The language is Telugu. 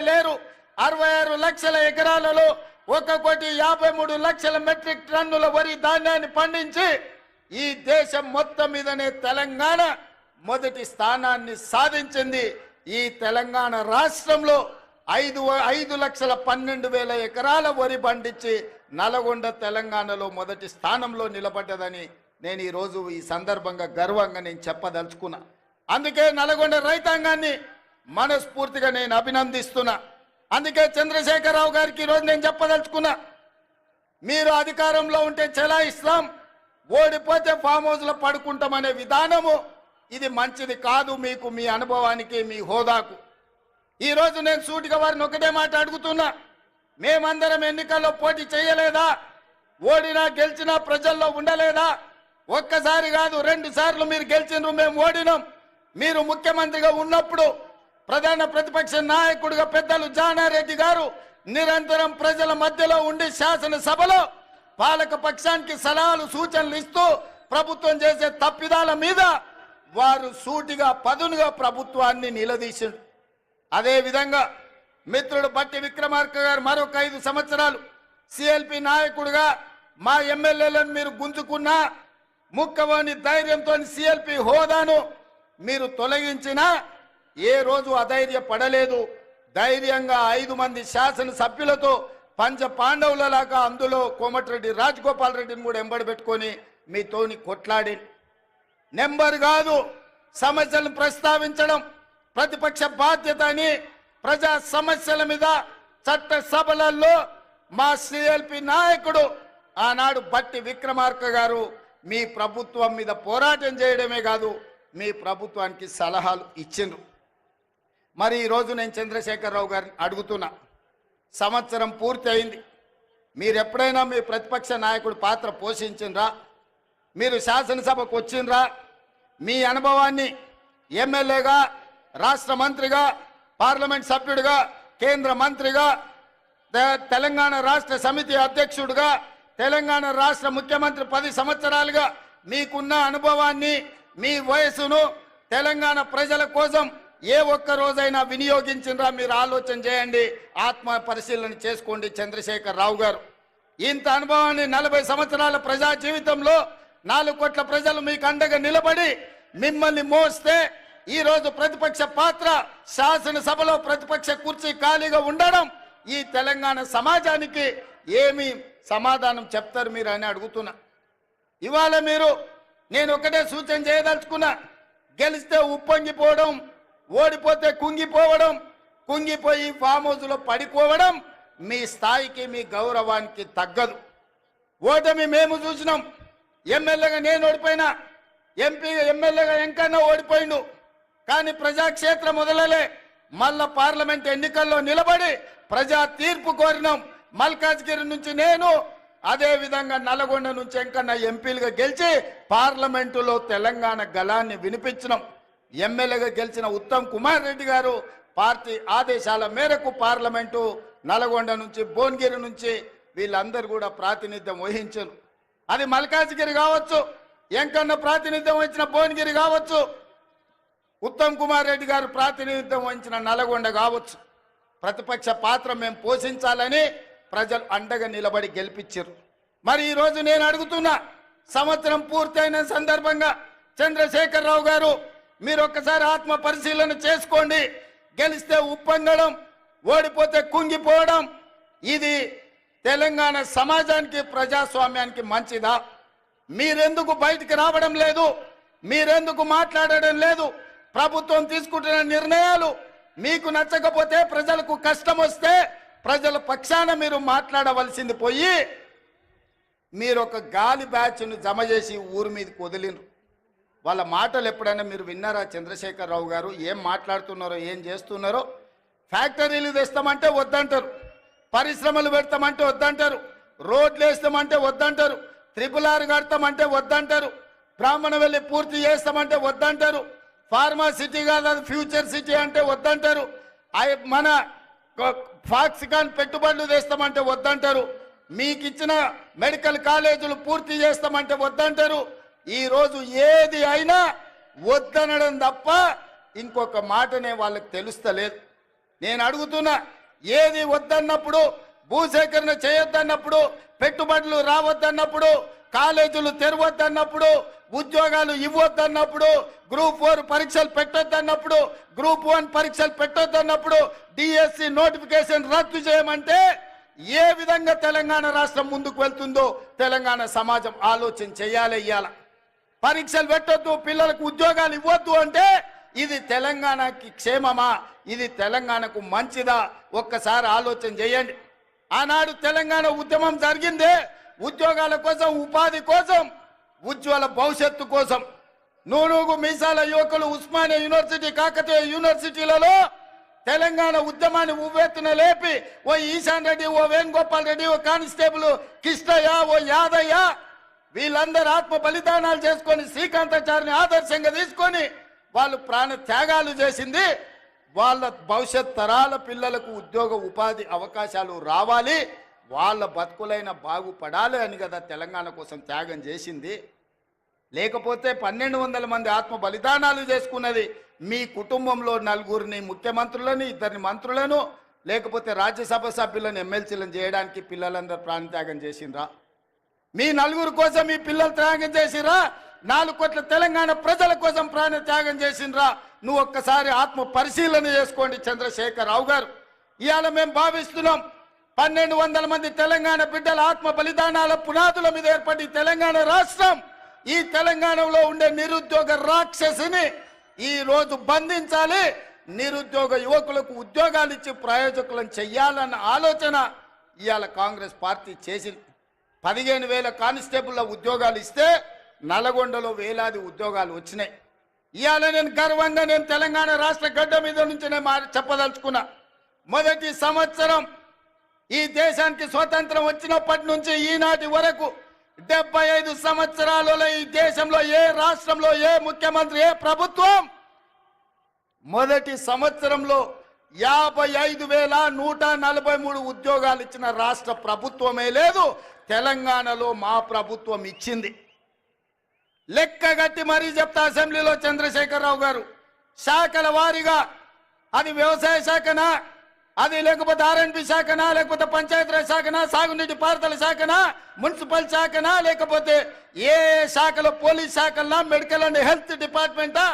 లేరు 66 లక్షల ఎకరాలలో 1,53,00,000 మెట్రిక్ టన్నుల వరి ధాన్యాన్ని పండించి ఈ దేశం మొత్తం మీదనే తెలంగాణ మొదటి స్థానాన్ని సాధించింది. ఈ తెలంగాణ రాష్ట్రంలో 5,12,000 ఎకరాల వరి పండించి నల్గొండ తెలంగాణలో మొదటి స్థానంలో నిలబడ్డదని నేను ఈ రోజు ఈ సందర్భంగా గర్వంగా నేను చెప్పదలుచుకున్నా. అందుకే నల్గొండ రైతాంగాన్ని మనస్ఫూర్తిగా నేను అభినందిస్తున్నా. అందుకే చంద్రశేఖరరావు గారికి ఈరోజు నేను చెప్పదలుచుకున్నా, మీరు అధికారంలో ఉంటే చెలాయిస్తాం, ఓడిపోతే ఫామ్ హౌస్లో పడుకుంటామనే విధానము ఇది మంచిది కాదు మీకు, మీ అనుభవానికి, మీ హోదాకు. ఈరోజు నేను సూటిగా వారిని ఒకటే మాట అడుగుతున్నా, మేమందరం ఎన్నికల్లో పోటీ చేయలేదా? ఓడినా గెలిచినా ప్రజల్లో ఉండలేదా? ఒక్కసారి కాదు 2 సార్లు మీరు గెలిచినారు, మేము ఓడినాం. మీరు ముఖ్యమంత్రిగా ఉన్నప్పుడు ప్రధాన ప్రతిపక్ష నాయకుడిగా పెద్దలు జానారెడ్డి గారు నిరంతరం ప్రజల మధ్యలో ఉండి శాసనసభలో పాలక పక్షానికి సలహాలు సూచనలు ఇస్తూ ప్రభుత్వం చేసే తప్పిదాల మీద వారు సూటిగా పదునుగా ప్రభుత్వాన్ని నిలదీశారు. అదే విధంగా మిత్రుడు బట్టి విక్రమార్క గారు మరొక 5 సంవత్సరాలు సిఎల్పి నాయకుడిగా మా ఎమ్మెల్యేలను మీరు గుంజుకున్నా, ముక్కవని ధైర్యంతో సిఎల్పి హోదాను మీరు తొలగించినా ఏ రోజు అధైర్యపడలేదు. ధైర్యంగా 5 మంది శాసనసభ్యులతో పంచ పాండవులలాగా అందులో కోమటిరెడ్డి రాజగోపాల్ రెడ్డిని కూడా ఎంబడి పెట్టుకొని మీతోని కొట్లాడి, నెంబర్ కాదు సమస్యలను ప్రస్తావించడం ప్రతిపక్ష బాధ్యత అని ప్రజా సమస్యల మీద చట్ట సభలలో మా సిఎల్పి నాయకుడు ఆనాడు బట్టి విక్రమార్క గారు మీ ప్రభుత్వం మీద పోరాటం చేయడమే కాదు మీ ప్రభుత్వానికి సలహాలు ఇచ్చిండ్రు. మరి ఈరోజు నేను చంద్రశేఖరరావు గారిని అడుగుతున్నా, సంవత్సరం పూర్తి అయింది, మీరు ఎప్పుడైనా మీ ప్రతిపక్ష నాయకుడు పాత్ర పోషించిండ్రా? మీరు శాసనసభకు వచ్చిండ్రా? మీ అనుభవాన్ని ఎమ్మెల్యేగా, రాష్ట్ర మంత్రిగా, పార్లమెంట్ సభ్యుడిగా, కేంద్ర మంత్రిగా, తెలంగాణ రాష్ట్ర సమితి అధ్యక్షుడిగా, తెలంగాణ రాష్ట్ర ముఖ్యమంత్రి 10 సంవత్సరాలుగా మీకున్న అనుభవాన్ని, మీ వయసును తెలంగాణ ప్రజల కోసం ఏ ఒక్క రోజైనా వినియోగించినరా? మీరు ఆలోచన చేయండి, ఆత్మ పరిశీలన చేసుకోండి. చంద్రశేఖరరావు గారు ఇంత అనుభవాన్ని 40 సంవత్సరాల ప్రజా జీవితంలో 4 కోట్ల ప్రజలు మీకు అండగా నిలబడి మిమ్మల్ని మోస్తే ఈరోజు ప్రతిపక్ష పాత్ర, శాసనసభలో ప్రతిపక్ష కుర్చీ ఖాళీగా ఉండడం ఈ తెలంగాణ సమాజానికి ఏమి సమాధానం చెప్తారు మీరు అని అడుగుతున్నా. ఇవాళ మీరు నేను ఒకటే సూచన చేయదలుచుకున్నా, గెలిస్తే ఉప్పొంగిపోవడం, ఓడిపోతే కుంగిపోవడం, కుంగిపోయి ఫామ్ హౌస్లో పడిపోవడం మీ స్థాయికి, మీ గౌరవానికి తగ్గదు. ఓటమి మేము చూసినాం. ఎమ్మెల్యేగా నేను ఓడిపోయినా, ఎమ్మెల్యేగా ఎంకన్నా ఓడిపోయిండు. కానీ ప్రజాక్షేత్రం మొదలలే మళ్ళా పార్లమెంట్ ఎన్నికల్లో నిలబడి ప్రజా తీర్పు కోరినాం. మల్కాజ్గిరి నుంచి నేను, అదే విధంగా నల్గొండ నుంచి ఎంకన్నా ఎంపీలుగా గెలిచి పార్లమెంటులో తెలంగాణ గళాన్ని వినిపించినాం. ఎమ్మెల్యేగా గెలిచిన ఉత్తమ్ కుమార్ రెడ్డి గారు పార్టీ ఆదేశాల మేరకు పార్లమెంటు నల్గొండ నుంచి, భువనగిరి నుంచి వీళ్ళందరూ కూడా ప్రాతినిధ్యం వహించారు. అది మల్కాజ్గిరి కావచ్చు, ఎంకన్నా ప్రాతినిధ్యం వహించిన భువనగిరి కావచ్చు, ఉత్తమ్ కుమార్ రెడ్డి గారు ప్రాతినిధ్యం వహించిన నల్గొండ కావచ్చు. ప్రతిపక్ష పాత్ర మేము పోషించాలని ప్రజలు అండగా నిలబడి గెలిపించారు. మరి ఈరోజు నేను అడుగుతున్నా, సంవత్సరం పూర్తయిన సందర్భంగా చంద్రశేఖరరావు గారు మీరు ఒక్కసారి ఆత్మ పరిశీలన చేసుకోండి. గెలిస్తే ఉప్పొంగడం, ఓడిపోతే కుంగిపోవడం ఇది తెలంగాణ సమాజానికి, ప్రజాస్వామ్యానికి మంచిదా? మీరెందుకు బయటికి రావడం లేదు? మీరెందుకు మాట్లాడడం లేదు? ప్రభుత్వం తీసుకుంటున్న నిర్ణయాలు మీకు నచ్చకపోతే, ప్రజలకు కష్టం వస్తే ప్రజల పక్షాన మీరు మాట్లాడవలసింది పోయి మీరు ఒక గాలి బ్యాచ్ను జమ చేసి ఊరి మీదకి వదిలినరు. వాళ్ళ మాటలు ఎప్పుడైనా మీరు విన్నారా? చంద్రశేఖరరావు గారు ఏం మాట్లాడుతున్నారో, ఏం చేస్తున్నారో? ఫ్యాక్టరీలు తెస్తామంటే వద్దంటారు, పరిశ్రమలు పెడతామంటే వద్దంటారు, రోడ్లు వేస్తామంటే వద్దంటారు, RRR కడతామంటే వద్దంటారు, బ్రాహ్మణవెల్లి పూర్తి చేస్తామంటే వద్దంటారు, ఫార్మా సిటీ కాదు అది ఫ్యూచర్ సిటీ అంటే వద్దంటారు, మన ఫాక్సికాన్ పెట్టుబడులు తెస్తామంటే వద్దంటారు, మీకు ఇచ్చిన మెడికల్ కాలేజీలు పూర్తి చేస్తామంటే వద్దంటారు. ఈ రోజు ఏది అయినా వద్దనడం తప్ప ఇంకొక మాటనే వాళ్ళకి తెలుస్తలేదు. నేను అడుగుతున్నా, ఏది వద్దన్నప్పుడు, భూసేకరణ చేయొద్దన్నప్పుడు, పెట్టుబడులు రావద్దన్నప్పుడు, కాలేజీలు తెరవద్దన్నప్పుడు, ఉద్యోగాలు ఇవ్వద్దన్నప్పుడు, గ్రూప్ 4 పరీక్షలు పెట్టొద్దన్నప్పుడు, గ్రూప్ 1 పరీక్షలు పెట్టొద్దన్నప్పుడు, డిఎస్సి నోటిఫికేషన్ రద్దు చేయమంటే ఏ విధంగా తెలంగాణ రాష్ట్రం ముందుకు వెళ్తుందో తెలంగాణ సమాజం ఆలోచన చేయాలి. ఇయ్యాల పరీక్షలు పెట్టొద్దు, పిల్లలకు ఉద్యోగాలు ఇవ్వద్దు అంటే ఇది తెలంగాణకి క్షేమమా? ఇది తెలంగాణకు మంచిదా? ఒక్కసారి ఆలోచన చేయండి. ఆనాడు తెలంగాణ ఉద్యమం జరిగిందే ఉద్యోగాల కోసం, ఉపాధి కోసం, ఉజ్వల భవిష్యత్తు కోసం. నూనూగు మీసాల యువకులు ఉస్మానియా యూనివర్సిటీ, కాకతీయ యూనివర్సిటీలలో తెలంగాణ ఉద్యమాన్ని ఉవ్వెత్తున లేపి ఓ ఈశాన్ రెడ్డి, ఓ వేణుగోపాల్ రెడ్డి, ఓ కానిస్టేబుల్ కృష్ణయ్య, ఓ యాదయ్య వీళ్ళందరూ ఆత్మ బలిదానాలు చేసుకొని శ్రీకాంతాచారిని ఆదర్శంగా తీసుకొని వాళ్ళు ప్రాణ త్యాగాలు చేసింది వాళ్ళ భవిష్యత్ తరాల పిల్లలకు ఉద్యోగ ఉపాధి అవకాశాలు రావాలి, వాళ్ళ బతుకులైన బాగుపడాలి అని కదా తెలంగాణ కోసం త్యాగం చేసింది. లేకపోతే 1200 మంది ఆత్మ బలిదానాలు చేసుకున్నది మీ కుటుంబంలో నలుగురిని ముఖ్యమంత్రులని, 2 మంత్రులను, లేకపోతే రాజ్యసభ సభ్యులను, ఎమ్మెల్సీలను చేయడానికి పిల్లలందరూ ప్రాణత్యాగం చేసిండ్రా? మీ నలుగురు కోసం మీ పిల్లలు త్యాగం చేసిరా? 4 కోట్ల తెలంగాణ ప్రజల కోసం ప్రాణ త్యాగం చేసిండ్రా? నువ్వు ఒక్కసారి ఆత్మ పరిశీలన చేసుకోండి చంద్రశేఖరరావు గారు. ఇవాళ మేము భావిస్తున్నాం 1200 మంది తెలంగాణ బిడ్డల ఆత్మ బలిదానాల పునాదుల మీద ఏర్పడి తెలంగాణ రాష్ట్రం, ఈ తెలంగాణలో ఉండే నిరుద్యోగ రాక్షసిని ఈ రోజు బంధించాలి, నిరుద్యోగ యువకులకు ఉద్యోగాలు ఇచ్చి ప్రయోజకులను చెయ్యాలన్న ఆలోచన ఇవాళ కాంగ్రెస్ పార్టీ చేసింది. 15,000 కానిస్టేబుల్ల ఉద్యోగాలు ఇస్తే నల్గొండలో వేలాది ఉద్యోగాలు వచ్చినాయి. ఇవాళ నేను గర్వంగా తెలంగాణ రాష్ట్ర గడ్డ మీద నుంచి చెప్పదలుచుకున్నా, మొదటి సంవత్సరం ఈ దేశానికి స్వతంత్రం వచ్చినప్పటి నుంచి ఈనాటి వరకు 75 సంవత్సరాలలో ఈ దేశంలో ఏ రాష్ట్రంలో ఏ ముఖ్యమంత్రి, ఏ ప్రభుత్వం మొదటి సంవత్సరంలో 55,143 ఉద్యోగాలు ఇచ్చిన రాష్ట్ర ప్రభుత్వమే లేదు. తెలంగాణలో మా ప్రభుత్వం ఇచ్చింది. లెక్కగట్టి మరీ చెప్తా అసెంబ్లీలో చంద్రశేఖరరావు గారు, శాఖల వారీగా అది వ్యవసాయ శాఖనా, అది లేకపోతే ఆర్ఎండ్బి శాఖనా, లేకపోతే పంచాయతీరాజ్ శాఖనా, సాగునీటి పారుదల శాఖనా, మున్సిపల్ శాఖనా, లేకపోతే ఏ శాఖలో పోలీస్ శాఖలనా, మెడికల్ అండ్ హెల్త్ డిపార్ట్మెంటా,